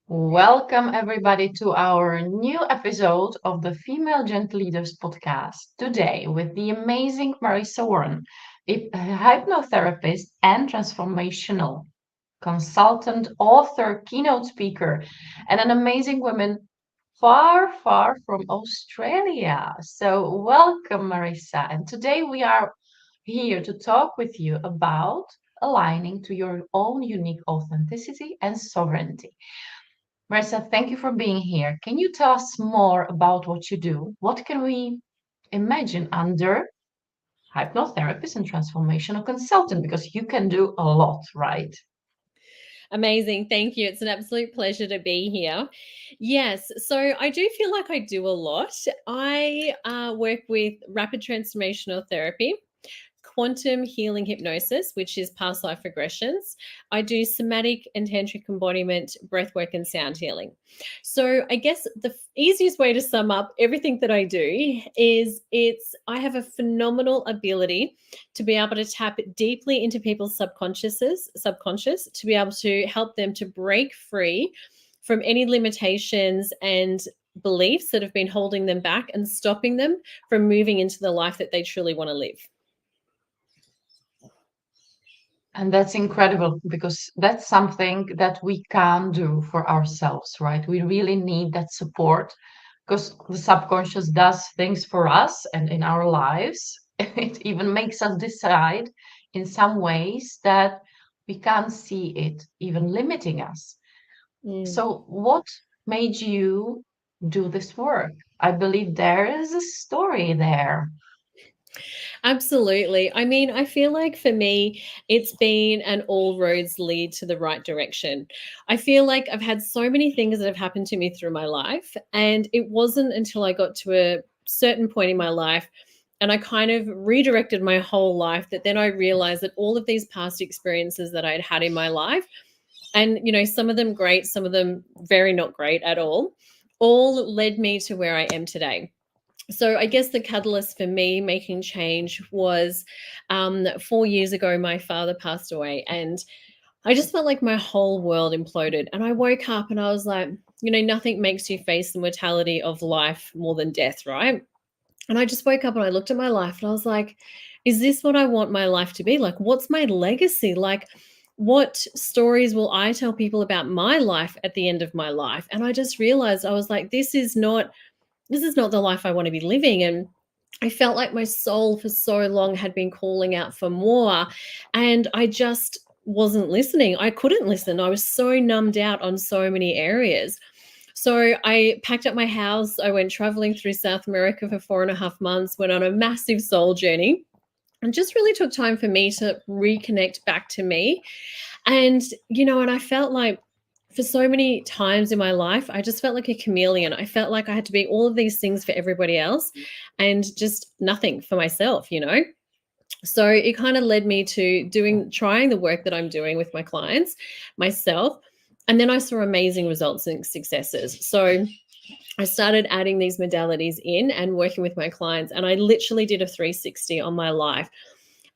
Welcome, everybody, to our new episode of the Female Gent Leaders podcast. Today, with the amazing Marissa Warren, a hypnotherapist and transformational consultant, author, keynote speaker, and an amazing woman far, far from Australia. So, welcome, Marissa. And today we are here to talk with you about aligning to your own unique authenticity and sovereignty. Marissa, thank you for being here. Can you tell us more about what you do? What can we imagine under hypnotherapist and transformational consultant? Because you can do a lot, right? Amazing. Thank you. It's an absolute pleasure to be here. Yes. So I do feel like I do a lot. I work with rapid transformational therapy, quantum healing hypnosis, which is past life regressions. I do somatic and tantric embodiment, breathwork, and sound healing. So I guess the easiest way to sum up everything that I do is I have a phenomenal ability to be able to tap deeply into people's subconscious to be able to help them to break free from any limitations and beliefs that have been holding them back and stopping them from moving into the life that they truly want to live. And that's incredible because that's something that we can't do for ourselves, right? We really need that support because the subconscious does things for us and in our lives. It even makes us decide in some ways that we can't see it, even limiting us. Mm. So, what made you do this work? I believe there is a story there. Absolutely. I mean, I feel like for me, it's been an all roads lead to the right direction. I feel like I've had so many things that have happened to me through my life. And it wasn't until I got to a certain point in my life and I kind of redirected my whole life that then I realized that all of these past experiences that I'd had in my life, and, some of them great, some of them very not great at all led me to where I am today. So I guess the catalyst for me making change was 4 years ago, my father passed away, and I just felt like my whole world imploded. And I woke up and I was like, nothing makes you face the mortality of life more than death, right? And I just woke up and I looked at my life and I was like, is this what I want my life to be? Like, what's my legacy? Like, what stories will I tell people about my life at the end of my life? And I just realized, I was like, this is not the life I want to be living. And I felt like my soul for so long had been calling out for more. And I just wasn't listening. I couldn't listen. I was so numbed out on so many areas. So I packed up my house. I went traveling through South America for 4.5 months, went on a massive soul journey, and just really took time for me to reconnect back to me. And I felt like for so many times in my life, I just felt like a chameleon. I felt like I had to be all of these things for everybody else and just nothing for myself. So it kind of led me to trying the work that I'm doing with my clients, myself. And then I saw amazing results and successes. So I started adding these modalities in and working with my clients. And I literally did a 360 on my life.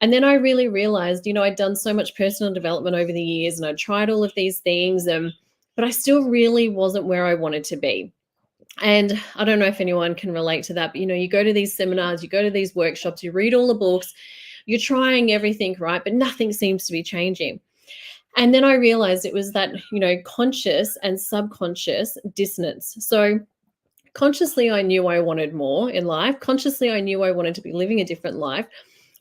And then I really realized, I'd done so much personal development over the years and I'd tried all of these things, but I still really wasn't where I wanted to be. And I don't know if anyone can relate to that, but you go to these seminars, you go to these workshops, you read all the books, you're trying everything, right? But nothing seems to be changing. And then I realized it was that, conscious and subconscious dissonance. So consciously, I knew I wanted more in life. Consciously, I knew I wanted to be living a different life.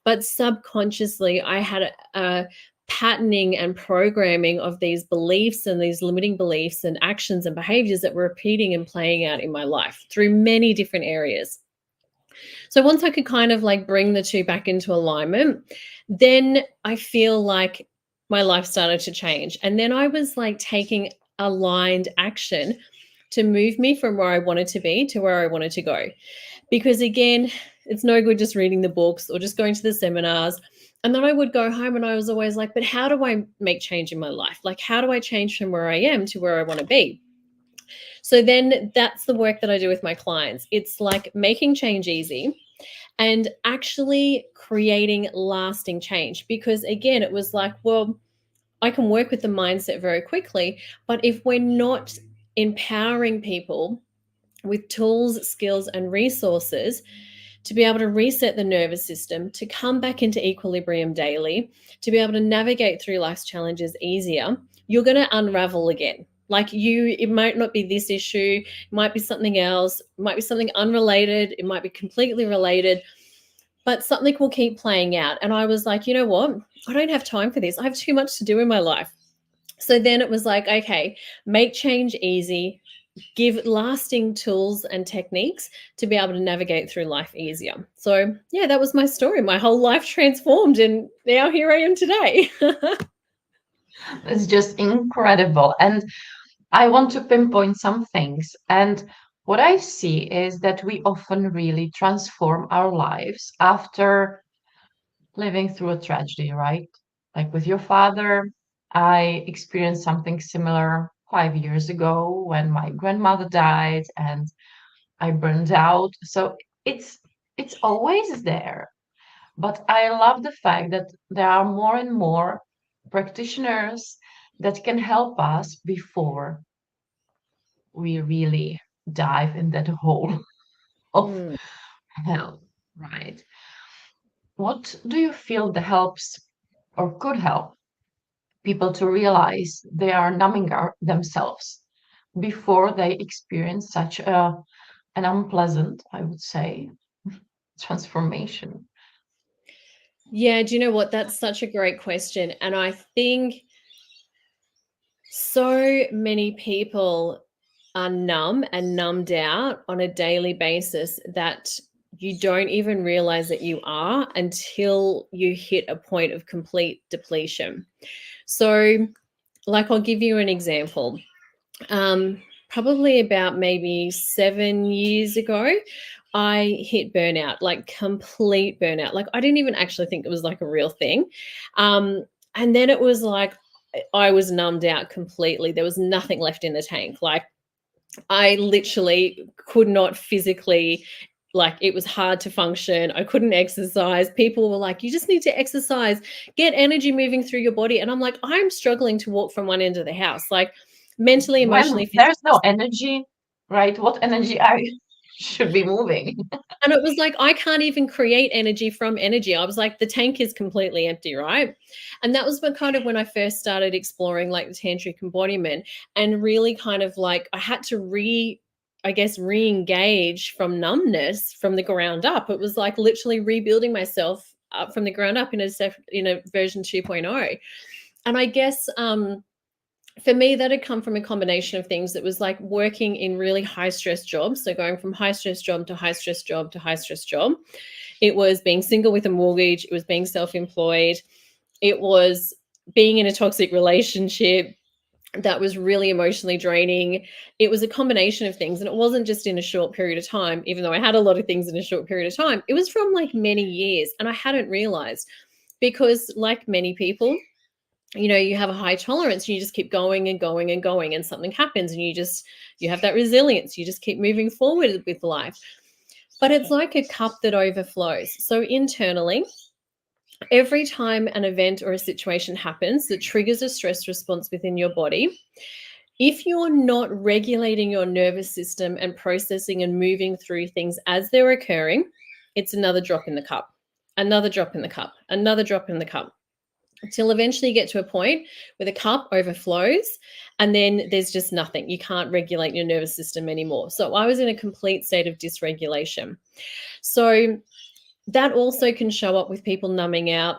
But subconsciously, I had a patterning and programming of these beliefs and these limiting beliefs and actions and behaviors that were repeating and playing out in my life through many different areas. So once I could kind of like bring the two back into alignment, then I feel like my life started to change. And then I was like taking aligned action to move me from where I wanted to be to where I wanted to go. Because again, it's no good just reading the books or just going to the seminars. And then I would go home and I was always like, but how do I make change in my life? Like, how do I change from where I am to where I want to be? So then that's the work that I do with my clients. It's like making change easy and actually creating lasting change. Because again, it was like, well, I can work with the mindset very quickly, but if we're not empowering people with tools, skills, and resources to be able to reset the nervous system, to come back into equilibrium daily, to be able to navigate through life's challenges easier, you're going to unravel again. Like it might not be this issue, it might be something else, it might be something unrelated, it might be completely related, but something will keep playing out. And I was like, you know what? I don't have time for this. I have too much to do in my life. So then it was like, okay, make change easy, give lasting tools and techniques to be able to navigate through life easier. So, yeah, that was my story. My whole life transformed, and now here I am today. It's just incredible. And I want to pinpoint some things. And what I see is that we often really transform our lives after living through a tragedy, right? Like with your father, I experienced something similar 5 years ago when my grandmother died and I burned out. So it's it's always there. But I love the fact that there are more and more practitioners that can help us before we really dive in that hole of Mm. hell, right? What do you feel that helps or could help people to realize they are numbing themselves before they experience such an unpleasant, I would say, transformation? Yeah, do you know what? That's such a great question. And I think so many people are numb and numbed out on a daily basis that you don't even realize that you are until you hit a point of complete depletion. So, like, I'll give you an example. Probably about maybe 7 years ago, I hit burnout, like complete burnout. Like, I didn't even actually think it was like a real thing. And then it was like I was numbed out completely. There was nothing left in the tank. Like, I literally could not physically, like, it was hard to function. I couldn't exercise. People were like, you just need to exercise, get energy moving through your body. And I'm like, I'm struggling to walk from one end of the house, like mentally, When emotionally, physically. there's no energy, right? What energy I should be moving? And it was like, I can't even create energy from energy. I was like, the tank is completely empty, right? And that was what kind of when I first started exploring like the tantric embodiment, and really kind of like I had to I guess, re-engage from numbness from the ground up. It was like literally rebuilding myself up from the ground up in a version 2.0. And I guess for me, that had come from a combination of things. That was like working in really high stress jobs. So going from high stress job to high stress job to high stress job. It was being single with a mortgage. It was being self-employed. It was being in a toxic relationship that was really emotionally draining. It was a combination of things. And it wasn't just in a short period of time, even though I had a lot of things in a short period of time. It was from like many years. And I hadn't realized, because like many people, you have a high tolerance, and you just keep going and going and going, and something happens, and you have that resilience. You just keep moving forward with life. But it's like a cup that overflows. So internally, every time an event or a situation happens that triggers a stress response within your body, if you're not regulating your nervous system and processing and moving through things as they're occurring, it's another drop in the cup, another drop in the cup, another drop in the cup, till eventually you get to a point where the cup overflows, and then there's just nothing. You can't regulate your nervous system anymore. So I was in a complete state of dysregulation. So that also can show up with people numbing out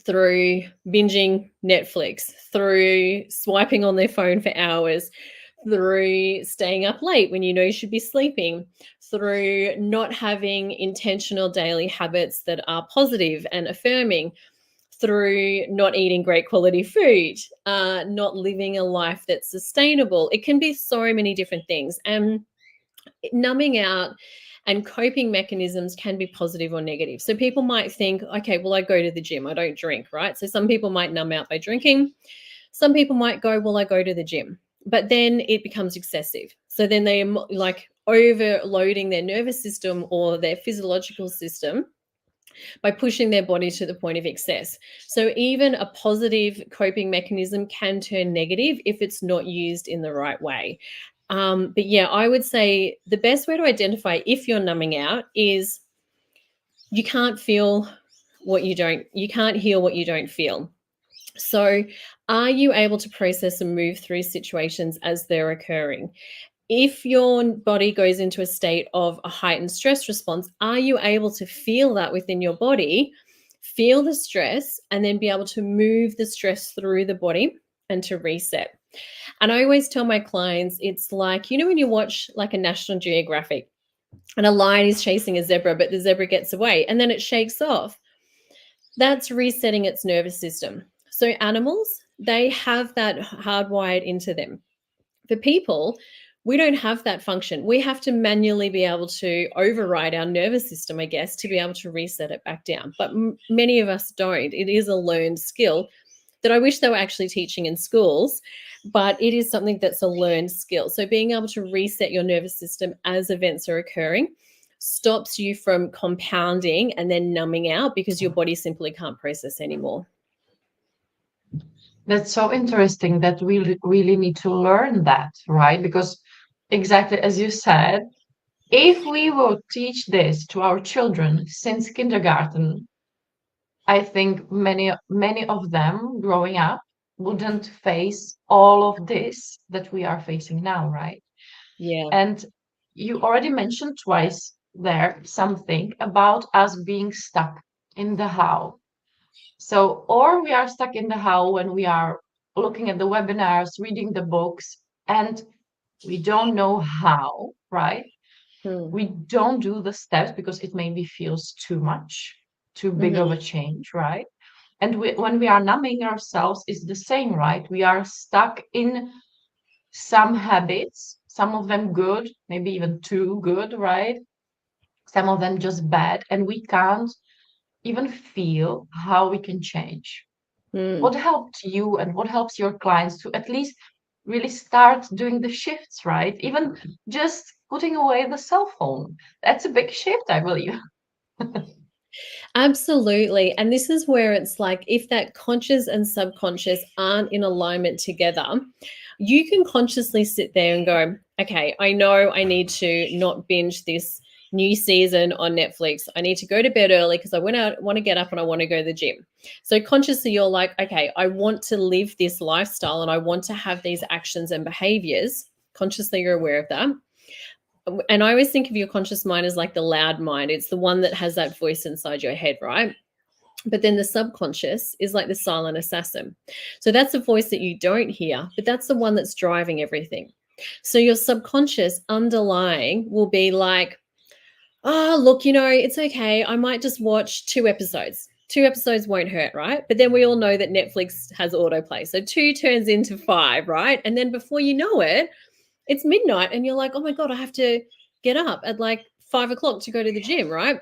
through binging Netflix, through swiping on their phone for hours, through staying up late when you know you should be sleeping, through not having intentional daily habits that are positive and affirming, through not eating great quality food, not living a life that's sustainable. It can be so many different things. And numbing out and coping mechanisms can be positive or negative. So people might think, okay, well, I go to the gym, I don't drink, right? So some people might numb out by drinking. Some people might go, well, I go to the gym, but then it becomes excessive. So then they're like overloading their nervous system or their physiological system by pushing their body to the point of excess. So even a positive coping mechanism can turn negative if it's not used in the right way. But yeah, I would say the best way to identify if you're numbing out is you can't feel you can't heal what you don't feel. So, are you able to process and move through situations as they're occurring? If your body goes into a state of a heightened stress response, are you able to feel that within your body, feel the stress, and then be able to move the stress through the body and to reset? And I always tell my clients, it's like, when you watch like a National Geographic and a lion is chasing a zebra, but the zebra gets away and then it shakes off. That's resetting its nervous system. So animals, they have that hardwired into them. For people, we don't have that function. We have to manually be able to override our nervous system, I guess, to be able to reset it back down. But many of us don't. It is a learned skill that I wish they were actually teaching in schools, but it is something that's a learned skill. So being able to reset your nervous system as events are occurring stops you from compounding and then numbing out because your body simply can't process anymore. That's so interesting that we really need to learn that, right? Because exactly as you said, if we will teach this to our children since kindergarten, I think many of them growing up wouldn't face all of this that we are facing now, right? Yeah. And you already mentioned twice there something about us being stuck in the how. So, or we are stuck in the how when we are looking at the webinars, reading the books, and we don't know how, right? Hmm. We don't do the steps because it maybe feels too much, too big of a Mm-hmm. change, right? And when we are numbing ourselves, it's the same, right? We are stuck in some habits, some of them good, maybe even too good, right? Some of them just bad, and we can't even feel how we can change. What Mm. helped you and what helps your clients to at least really start doing the shifts, right? Even just putting away the cell phone. That's a big shift, I believe. Absolutely. And this is where it's like if that conscious and subconscious aren't in alignment together, you can consciously sit there and go, okay, I know I need to not binge this new season on Netflix. I need to go to bed early because I want to get up and I want to go to the gym. So consciously you're like, okay, I want to live this lifestyle and I want to have these actions and behaviors. Consciously you're aware of that. And I always think of your conscious mind as like the loud mind. It's the one that has that voice inside your head, right? But then the subconscious is like the silent assassin. So that's a voice that you don't hear, but that's the one that's driving everything. So your subconscious underlying will be like, oh, look, it's okay. I might just watch 2 episodes. 2 episodes won't hurt, right? But then we all know that Netflix has autoplay. So 2 turns into 5, right? And then before you know it, it's midnight and you're like, oh my God, I have to get up at like 5 o'clock to go to the gym, right?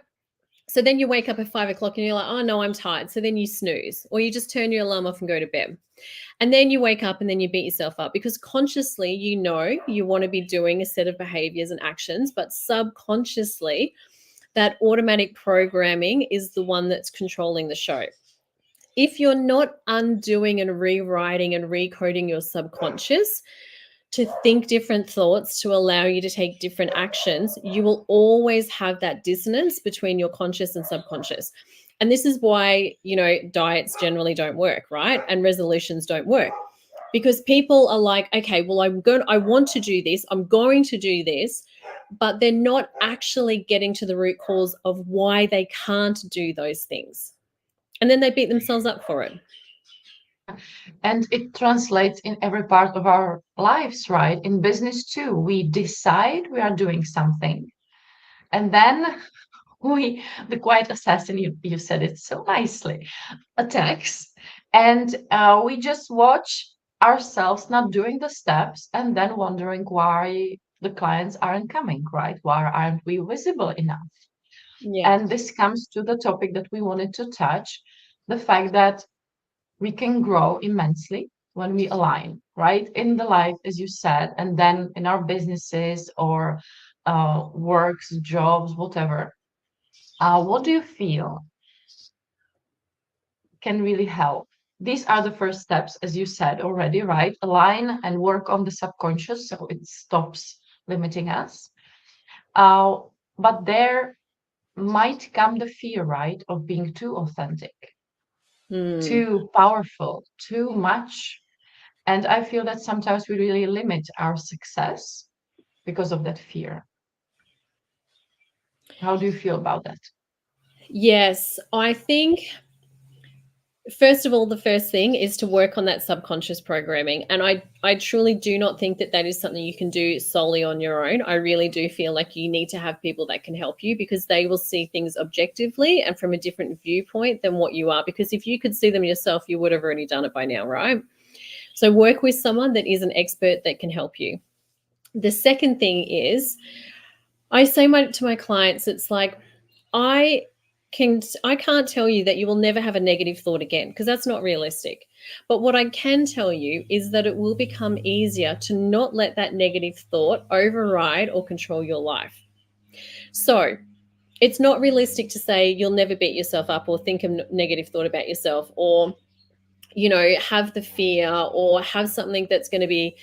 So then you wake up at 5 o'clock and you're like, oh no, I'm tired. So then you snooze or you just turn your alarm off and go to bed. And then you wake up and then you beat yourself up because consciously you want to be doing a set of behaviors and actions, but subconsciously that automatic programming is the one that's controlling the show. If you're not undoing and rewriting and recoding your subconscious, to think different thoughts to allow you to take different actions, you will always have that dissonance between your conscious and subconscious. And this is why, diets generally don't work, right? And resolutions don't work. Because people are like, okay, well, I want to do this, I'm going to do this, but they're not actually getting to the root cause of why they can't do those things. And then they beat themselves up for it. And it translates in every part of our lives, right? In business too. We decide we are doing something. And then the quiet assassin, you said it so nicely, attacks. And we just watch ourselves not doing the steps and then wondering why the clients aren't coming, right? Why aren't we visible enough? Yeah. And this comes to the topic that we wanted to touch, the fact that we can grow immensely when we align, right? In the life, as you said, and then in our businesses or works, jobs, whatever. What do you feel? can really help. These are the first steps, as you said already, right? Align and work on the subconscious so it stops limiting us. Uh, but there might come the fear, right, of being too authentic, Mm. too powerful, too much. And I feel that sometimes we really limit our success because of that fear. How do you feel about that? Yes, I think first of all, the first thing is to work on that subconscious programming. And I truly do not think that that is something you can do solely on your own. I really do feel like you need to have people that can help you because they will see things objectively and from a different viewpoint than what you are. Because if you could see them yourself, you would have already done it by now, right? So work with someone that is an expert that can help you. The second thing is I say to my clients, it's like, I I can't tell you that you will never have a negative thought again because that's not realistic. But what I can tell you is that it will become easier to not let that negative thought override or control your life. So, it's not realistic to say you'll never beat yourself up or think a negative thought about yourself or have the fear or have something that's going to be,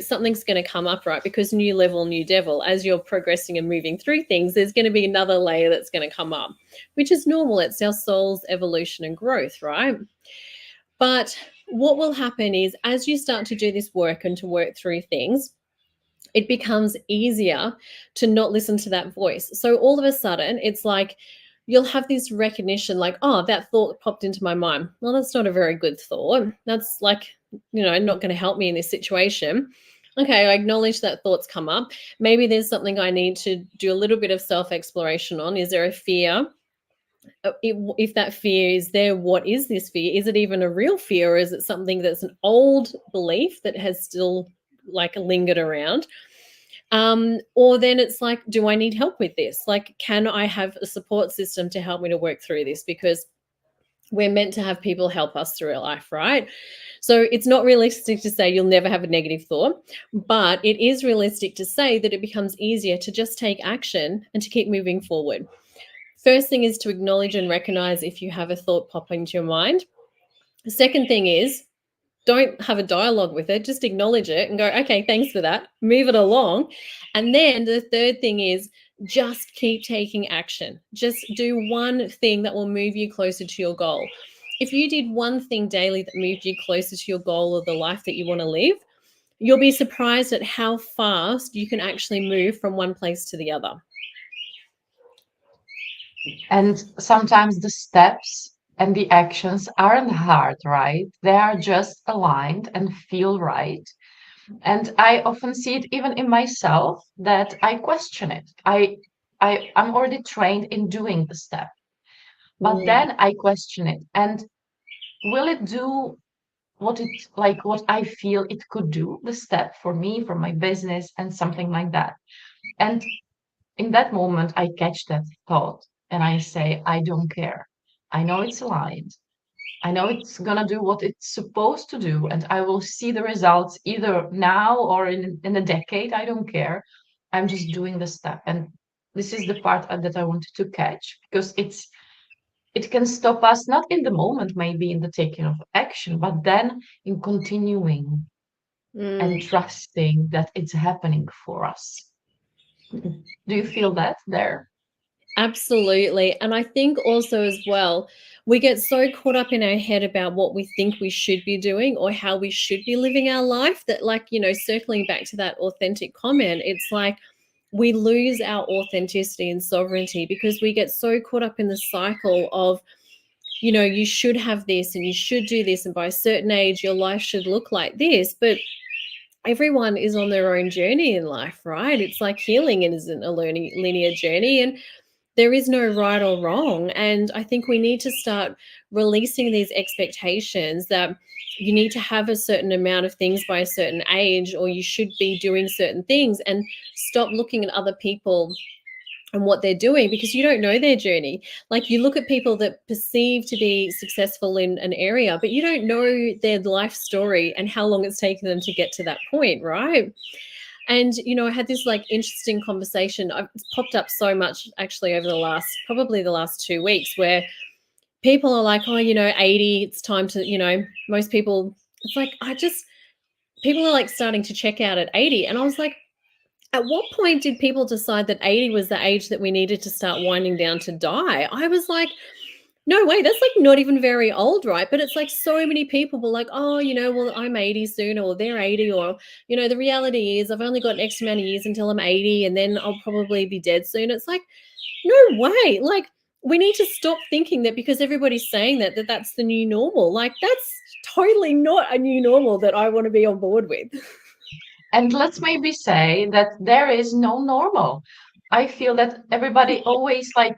something's going to come up, right? Because new level, new devil, as you're progressing and moving through things, there's going to be another layer that's going to come up, which is normal. It's our soul's evolution and growth, right? But what will happen is as you start to do this work and to work through things, it becomes easier to not listen to that voice. So all of a sudden, it's like you'll have this recognition like, oh, that thought popped into my mind. Well, that's not a very good thought. That's like, not going to help me in this situation. Okay, I acknowledge that thoughts come up. Maybe there's something I need to do a little bit of self exploration on. Is there a fear? If that fear is there, what is this fear? Is it even a real fear or is it something that's an old belief that has still like lingered around? Or then it's like, do I need help with this? Like, can I have a support system to help me to work through this? Because we're meant to have people help us through our life, right? So it's not realistic to say you'll never have a negative thought, but it is realistic to say that it becomes easier to just take action and to keep moving forward. First thing is to acknowledge and recognize if you have a thought pop into your mind. The second thing is don't have a dialogue with it, just acknowledge it and go, okay, thanks for that, move it along. And then the third thing is just keep taking action. Just do one thing that will move you closer to your goal. If you did one thing daily that moved you closer to your goal or the life that you want to live, you'll be surprised at how fast you can actually move from one place to the other. And sometimes the steps and the actions aren't hard, right? They are just aligned and feel right. And I often see it even in myself that I question it. I'm already trained in doing the step, but Mm, then I question it. And will it do what I feel it could do, the step for me, for my business, and something like that. And in that moment, I catch that thought and I say, I don't care. I know it's aligned. I know it's gonna do what it's supposed to do, and I will see the results either now or in a decade. I don't care. I'm just doing the step. And this is the part that I wanted to catch because it can stop us not in the moment, maybe in the taking of action, but then in continuing and mm. trusting that it's happening for us. Do you feel that there? Absolutely. And I think also as well, we get so caught up in our head about what we think we should be doing or how we should be living our life that, like, circling back to that authentic comment, it's like we lose our authenticity and sovereignty because we get so caught up in the cycle of, you should have this and you should do this. And by a certain age, your life should look like this. But everyone is on their own journey in life, right? It's like healing isn't a linear journey. And there is no right or wrong. And I think we need to start releasing these expectations that you need to have a certain amount of things by a certain age, or you should be doing certain things, and stop looking at other people and what they're doing because you don't know their journey. Like you look at people that perceive to be successful in an area, but you don't know their life story and how long it's taken them to get to that point, right? And, I had this like interesting conversation. It's popped up so much actually over probably the last 2 weeks where people are like, oh, 80, it's time to, most people, it's like, people are like starting to check out at 80. And I was like, at what point did people decide that 80 was the age that we needed to start winding down to die? I was like, no way, that's like not even very old, right? But it's like so many people were like, oh, well, I'm 80 soon, or they're 80, or, the reality is I've only got X amount of years until I'm 80, and then I'll probably be dead soon. It's like, no way. Like, we need to stop thinking that because everybody's saying that that's the new normal. Like, that's totally not a new normal that I want to be on board with. And let's maybe say that there is no normal. I feel that everybody always like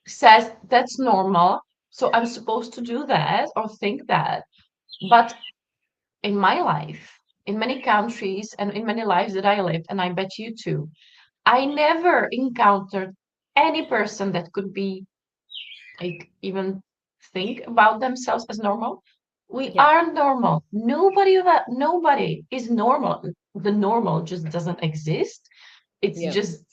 says that's normal, so I'm supposed to do that or think that. But in my life, in many countries and in many lives that I lived, and I bet you too, I never encountered any person that could be like even think about themselves as normal. We Yeah. are normal. Nobody is normal. The normal just doesn't exist. It's Yeah. just,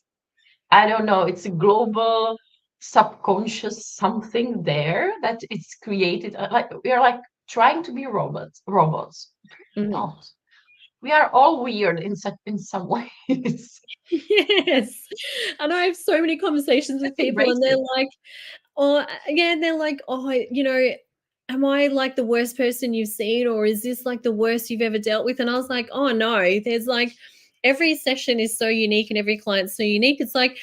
I don't know, it's a global subconscious something there that it's created. Like we are like trying to be robots. Mhm. Not. We are all weird in some ways. Yes. And I have so many conversations with Let's people, embrace and they're it. like, oh, yeah, they're like, oh, am I like the worst person you've seen, or is this like the worst you've ever dealt with? And I was like, oh no, there's like every session is so unique and every client's so unique. It's like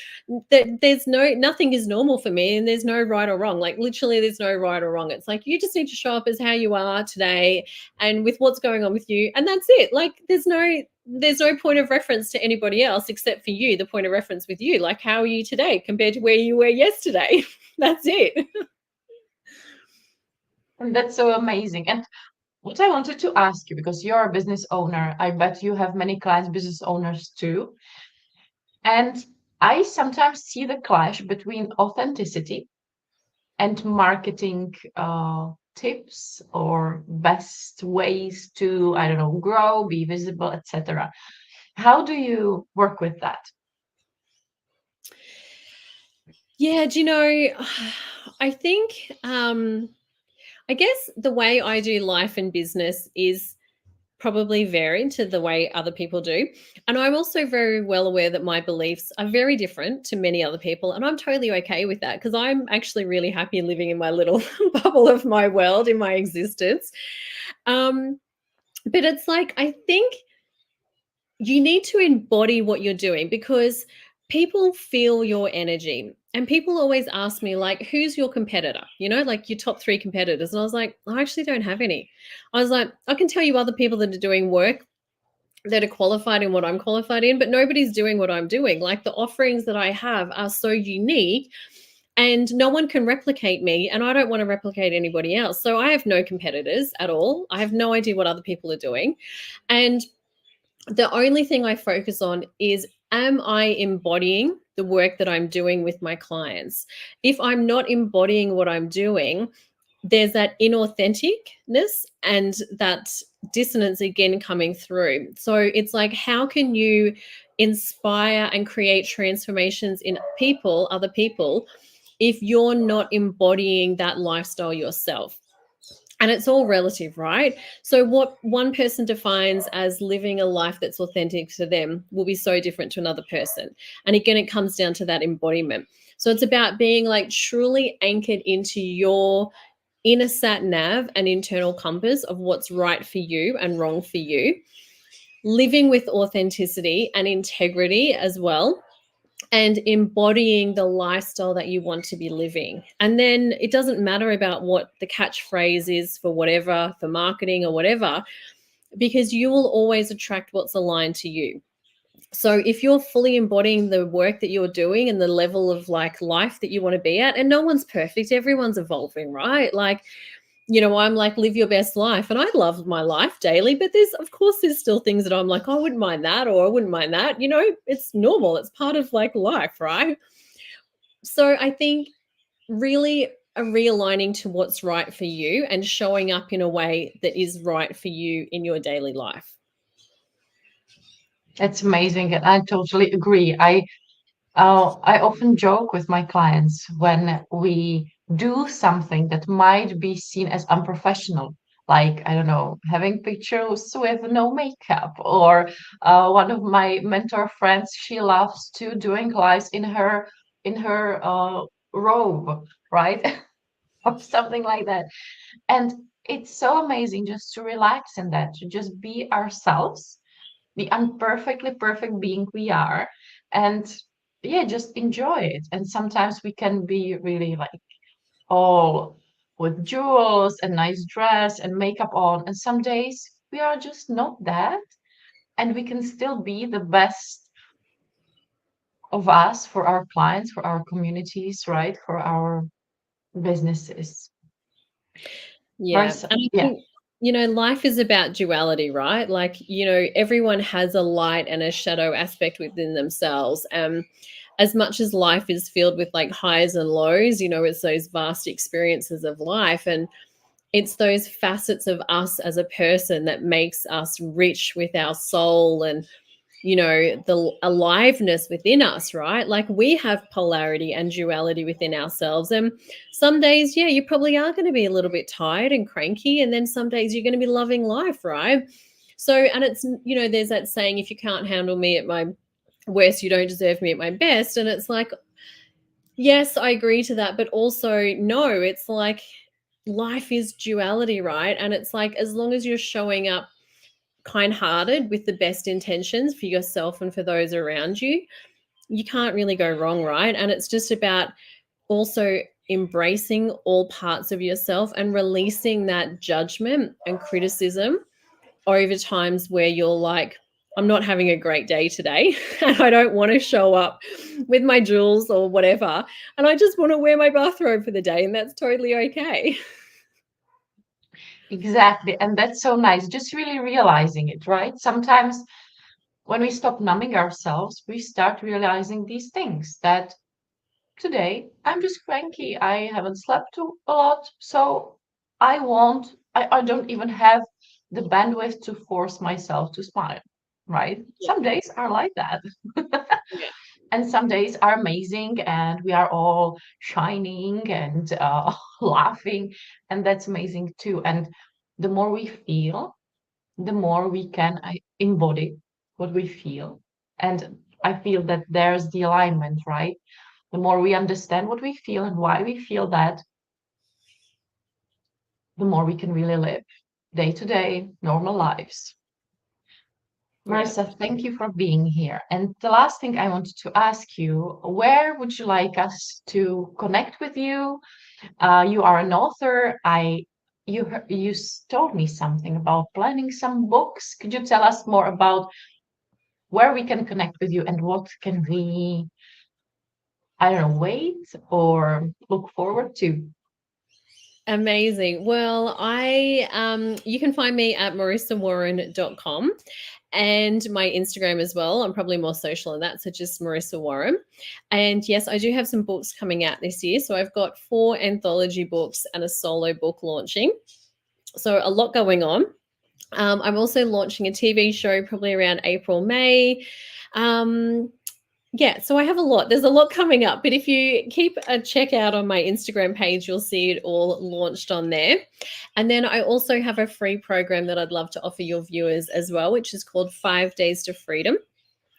there's nothing is normal for me, and there's no right or wrong. Like literally, there's no right or wrong. It's like you just need to show up as how you are today and with what's going on with you, and that's it. Like there's no point of reference to anybody else except for you. The point of reference with you, like how are you today compared to where you were yesterday? That's it. And that's so amazing. And what I wanted to ask you, because you're a business owner, I bet you have many clients, business owners too. And I sometimes see the clash between authenticity and marketing tips or best ways to, I don't know, grow, be visible, etc. How do you work with that? Yeah, do you know, I think I guess the way I do life and business is probably varied to the way other people do. And I'm also very well aware that my beliefs are very different to many other people. And I'm totally okay with that because I'm actually really happy living in my little bubble of my world, in my existence. Um, but it's like, I think you need to embody what you're doing because people feel your energy. And people always ask me, like, who's your competitor? Like your top three competitors. And I was like, I actually don't have any. I was like, I can tell you other people that are doing work that are qualified in what I'm qualified in, but nobody's doing what I'm doing. Like the offerings that I have are so unique and no one can replicate me, and I don't want to replicate anybody else. So I have no competitors at all. I have no idea what other people are doing. And the only thing I focus on is, am I embodying the work that I'm doing with my clients? If I'm not embodying what I'm doing, there's that inauthenticness and that dissonance again coming through. So it's like, how can you inspire and create transformations in other people, if you're not embodying that lifestyle yourself? And it's all relative, right? So what one person defines as living a life that's authentic to them will be so different to another person. And again, it comes down to that embodiment. So it's about being like truly anchored into your inner sat nav and internal compass of what's right for you and wrong for you, living with authenticity and integrity as well, and embodying the lifestyle that you want to be living. And then it doesn't matter about what the catchphrase is for whatever, for marketing or whatever, because you will always attract what's aligned to you. So if you're fully embodying the work that you're doing and the level of like life that you want to be at, and no one's perfect, everyone's evolving, right? Like, I'm like, live your best life. And I love my life daily, but there's still things that I'm like, oh, I wouldn't mind that, or I wouldn't mind that. It's normal. It's part of like life, right? So I think really realigning to what's right for you and showing up in a way that is right for you in your daily life. It's amazing, and I totally agree. I often joke with my clients when we do something that might be seen as unprofessional, like, I don't know, having pictures with no makeup, or one of my mentor friends, she loves to doing lives in her robe, right? Or something like that. And it's so amazing just to relax in that, to just be ourselves, the unperfectly perfect being we are, and yeah, just enjoy it. And sometimes we can be really like all with jewels and nice dress and makeup on. And some days we are just not that. And we can still be the best of us for our clients, for our communities, right? For our businesses. Yeah. Marissa, And I yeah, think, life is about duality, right? Like, everyone has a light and a shadow aspect within themselves. As much as life is filled with like highs and lows, it's those vast experiences of life. And it's those facets of us as a person that makes us rich with our soul and the aliveness within us, right? Like we have polarity and duality within ourselves. And some days, yeah, you probably are going to be a little bit tired and cranky. And then some days you're going to be loving life, right? So, and it's, there's that saying, if you can't handle me at my worst, you don't deserve me at my best. And it's like, yes, I agree to that. But also, no, it's like life is duality, right? And it's like, as long as you're showing up kind-hearted with the best intentions for yourself and for those around you, you can't really go wrong, right? And it's just about also embracing all parts of yourself and releasing that judgment and criticism over times where you're like, I'm not having a great day today and I don't want to show up with my jewels or whatever, and I just want to wear my bathrobe for the day, and that's totally okay. exactly. And that's so nice. Just really realizing it, right? Sometimes when we stop numbing ourselves, we start realizing these things that today I'm just cranky. I haven't slept a lot, so I don't even have the bandwidth to force myself to smile, right? Yeah. Some days are like that. Yeah. And some days are amazing and we are all shining and laughing. And that's amazing too. And the more we feel, the more we can embody what we feel. And I feel that there's the alignment, right? The more we understand what we feel and why we feel that, the more we can really live day to day, normal lives. Yeah. Marissa, thank you for being here. And the last thing I wanted to ask you, where would you like us to connect with you? You are an author. Told me something about planning some books. Could you tell us more about where we can connect with you and what can we, I don't know, wait or look forward to? Amazing. Well, you can find me at marissawarren.com and my Instagram as well. I'm probably more social than that, so just Marissa Warren. And yes, I do have some books coming out this year. So I've got 4 anthology books and a solo book launching. So a lot going on. I'm also launching a TV show probably around April, May. Um, yeah, so I have a lot. There's a lot coming up, but if you keep a check out on my Instagram page, you'll see it all launched on there. And then I also have a free program that I'd love to offer your viewers as well, which is called 5 Days to Freedom.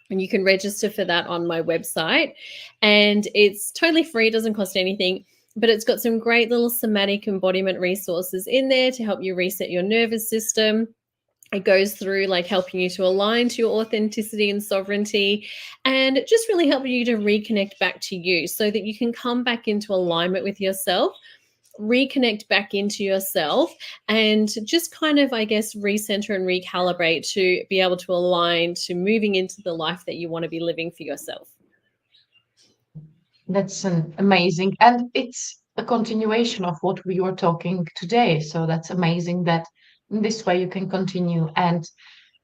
And you can register for that on my website. And it's totally free, it doesn't cost anything, but it's got some great little somatic embodiment resources in there to help you reset your nervous system. It goes through like helping you to align to your authenticity and sovereignty, and just really helping you to reconnect back to you so that you can come back into alignment with yourself, reconnect back into yourself, and just kind of, I guess, recenter and recalibrate to be able to align to moving into the life that you want to be living for yourself. That's an amazing, and it's a continuation of what we were talking today. So that's amazing that in this way you can continue and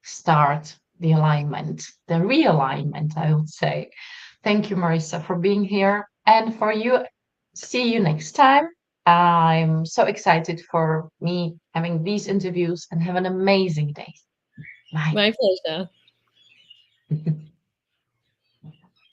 start the alignment, the realignment, I would say. Thank you, Marissa, for being here. And for you, see you next time. I'm so excited for me having these interviews and have an amazing day. Bye. My pleasure.